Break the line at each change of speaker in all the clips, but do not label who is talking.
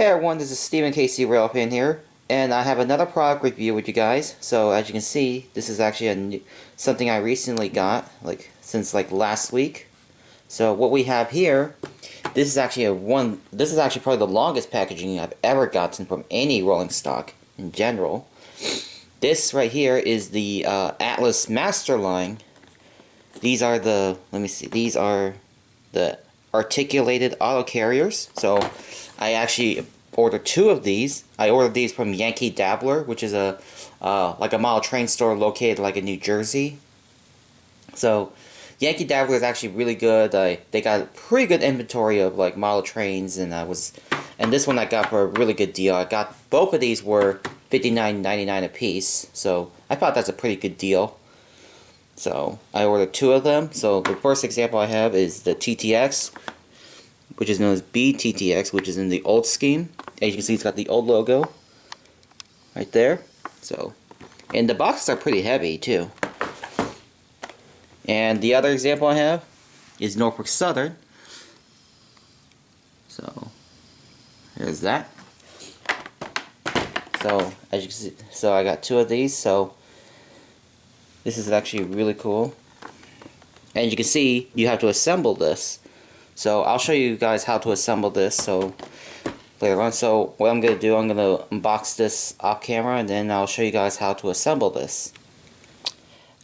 Hey everyone, this is Stephen KC Railpin here, and I have another product review with you guys. So as you can see, this is actually something I recently got, since last week. So what we have here, this is actually probably the longest packaging I've ever gotten from any rolling stock in general. This right here is the Atlas Master line. These are the, these are the articulated auto carriers. So I actually ordered two of these. I ordered these from Yankee Dabbler, which is a model train store located in New Jersey. So Yankee Dabbler is actually really good. They got a pretty good inventory of model trains, and this one I got for a really good deal. I got both of these were $59.99 a piece, so I thought that's a pretty good deal. So I ordered two of them. So the first example I have is the TTX, which is known as BTTX, which is in the old scheme. As you can see, it's got the old logo right there. So, and the boxes are pretty heavy too. And the other example I have is Norfolk Southern. So here's that. So as you can see, so I got two of these. So this is actually really cool. And you can see you have to assemble this. So I'll show you guys how to assemble this. So later on. So what I'm going to do, I'm going to unbox this off camera, and then I'll show you guys how to assemble this.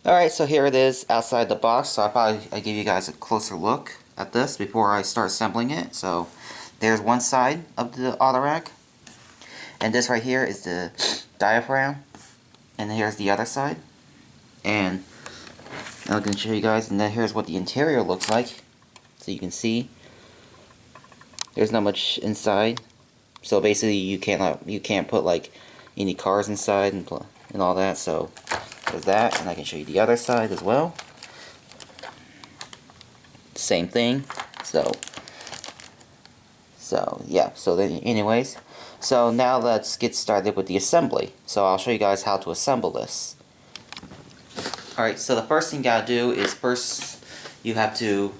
Alright, so here it is outside the box. So I'll give you guys a closer look at this before I start assembling it. So there's one side of the auto rack, and this right here is the diaphragm, and here's the other side. And I'm going to show you guys, and then here's what the interior looks like. So you can see there's not much inside. So basically you can't put any cars inside and all that. So there's that, and I can show you the other side as well. Same thing. So yeah. So then, anyways, so now let's get started with the assembly. So I'll show you guys how to assemble this. Alright, so the first thing you gotta do is first you have to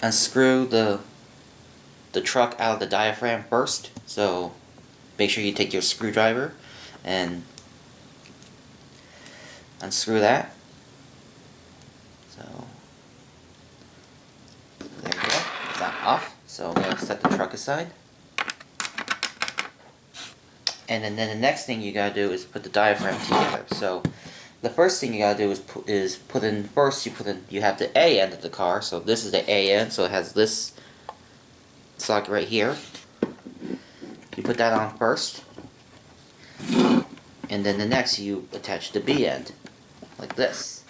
unscrew the truck out of the diaphragm first. So make sure you take your screwdriver and unscrew that. So there you go, it's not off. So I'm going to set the truck aside. And then the next thing you gotta do is put the diaphragm together. So the first thing you gotta do is put in you have the A end of the car. So this is the A end, so it has this socket right here. You put that on first, and then the next you attach the B end like this.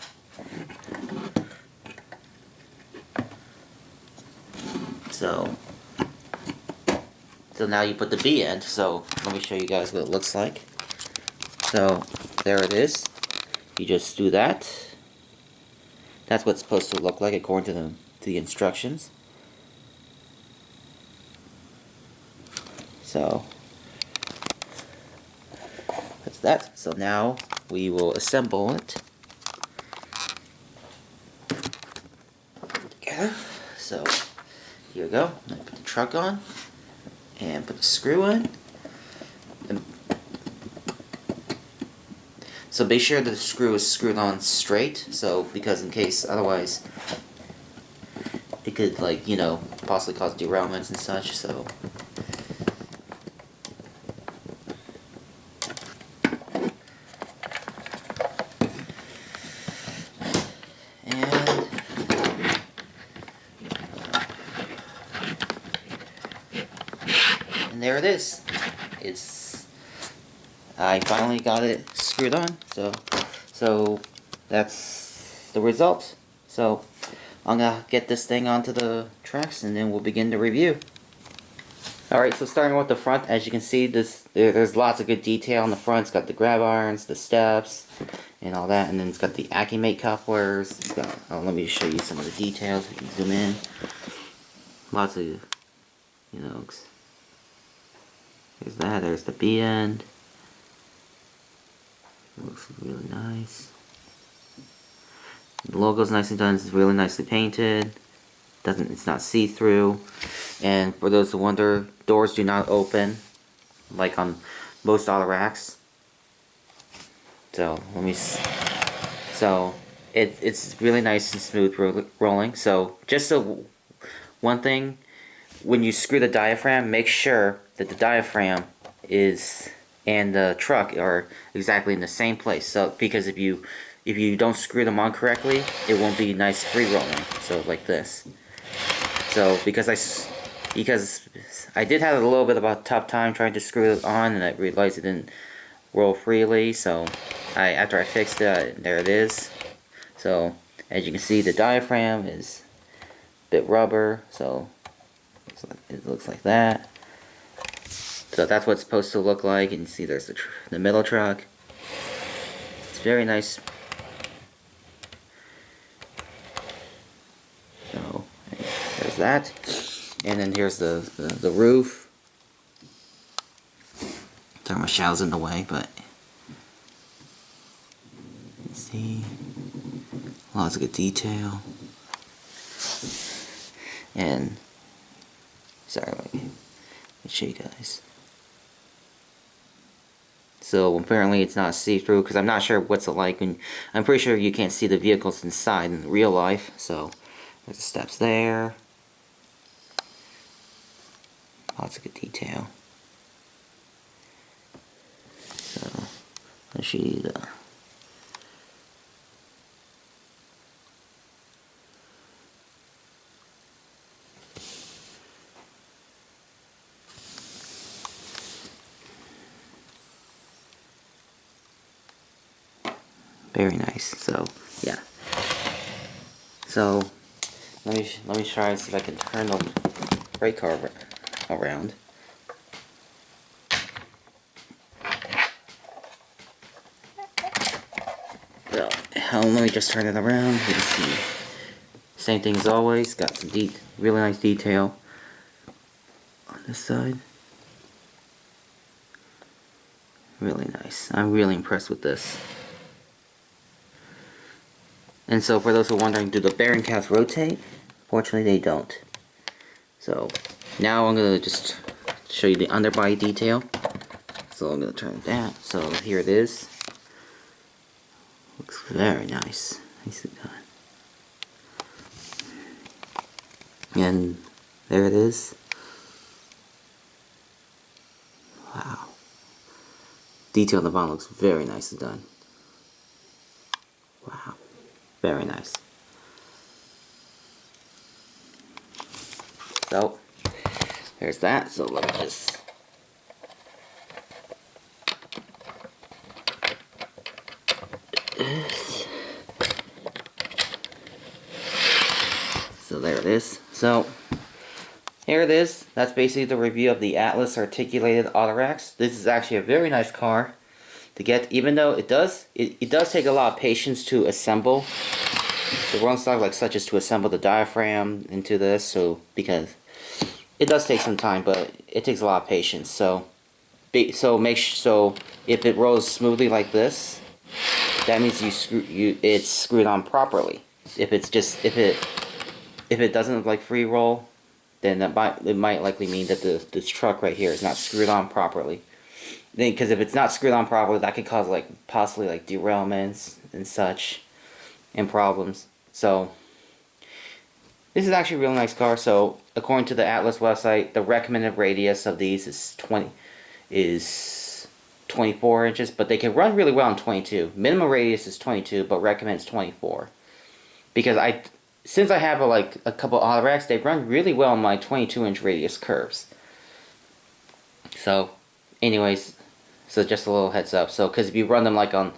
So now you put the B end. So let me show you guys what it looks like. So there it is. You just do that. That's what it's supposed to look like according to the instructions. So that's that. So now we will assemble it together. So here we go. I'm gonna put the truck on and put the screw in. So be sure that the screw is screwed on straight, so because in case otherwise it could possibly cause derailments and such. So and there it is. I finally got it screwed on, so that's the result. So I'm gonna get this thing onto the tracks, and then we'll begin the review. Alright, so starting with the front, as you can see, there's lots of good detail on the front. It's got the grab irons, the steps, and all that, and then it's got the Accumate couplers. It's got, let me show you some of the details. We can zoom in. Lots of, there's that, there's the B end. It looks really nice. The logo's nicely done. It's really nicely painted. It's not see-through. And for those who wonder, doors do not open like on most auto racks. So it's really nice and smooth rolling. So just one thing, when you screw the diaphragm, make sure that the diaphragm is and the truck are exactly in the same place. So because if you don't screw them on correctly, it won't be nice free rolling. So like this. So because I did have a little bit of a tough time trying to screw it on, and I realized it didn't roll freely. So after I fixed it, there it is. So as you can see, the diaphragm is a bit rubber, so it looks like that. So that's what it's supposed to look like. And you see there's the middle truck. It's very nice. So there's that. And then here's the roof. Thermal shell's in the way, but you can see lots of good detail. And sorry, let me show you guys. So apparently it's not see-through because I'm not sure what's it like, and I'm pretty sure you can't see the vehicles inside in real life. So there's the steps there. Lots of good detail. So I'll show you the very nice. So yeah. So let me try and see if I can turn the brake car around. So let me just turn it around. You can see same thing as always. Got some really nice detail on this side. Really nice. I'm really impressed with this. And so for those who are wondering, do the bearing caps rotate? Fortunately they don't. So now I'm going to just show you the underbody detail. So I'm going to turn it down. So here it is. Looks very nice. Nicely done. And there it is. Wow. Detail on the bottom looks very nicely done. Wow. Very nice. So, there's that. So let me just... So there it is. So, here it is. That's basically the review of the Atlas Articulated Autorax. This is actually a very nice car to get, even though it does take a lot of patience to assemble the rolling stock, like such as to assemble the diaphragm into this. So because it does take some time, but it takes a lot of patience. So if it rolls smoothly like this, that means it's screwed on properly. If it doesn't like free roll, then it might likely mean that this truck right here is not screwed on properly. Then, because if it's not screwed on properly, that could cause possibly derailments and such, and problems. So this is actually a really nice car. So according to the Atlas website, the recommended radius of these is 24 inches, but they can run really well on 22. Minimum radius is 22, but recommends 24. Because since I have a couple auto racks, they run really well on my 22-inch radius curves. So, anyways, so just a little heads up. So, because if you run them on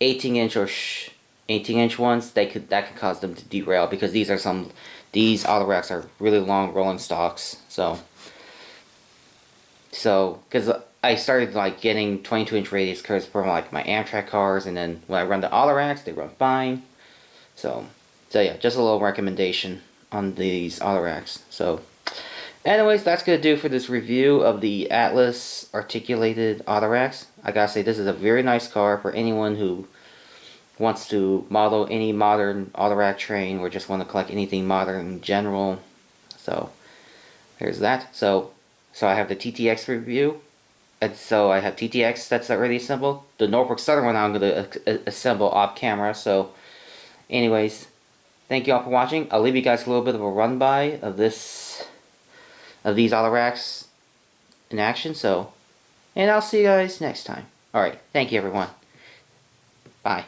18-inch or 18-inch ones, that could cause them to derail, because these auto racks are really long rolling stocks. So because I started getting 22-inch radius curves for my Amtrak cars, and then when I run the auto racks, they run fine. So yeah, just a little recommendation on these auto racks. So anyways, that's gonna do for this review of the Atlas Articulated Auto Racks. I gotta say, this is a very nice car for anyone who wants to model any modern auto rack train, or just want to collect anything modern in general. So Here's that. So I have the TTX review. And so I have TTX that's already assembled. The Norfolk Southern one I'm going to assemble off camera. So anyways, thank you all for watching. I'll leave you guys a little bit of a run by of these auto racks in action. So, and I'll see you guys next time. Alright, thank you everyone. Bye.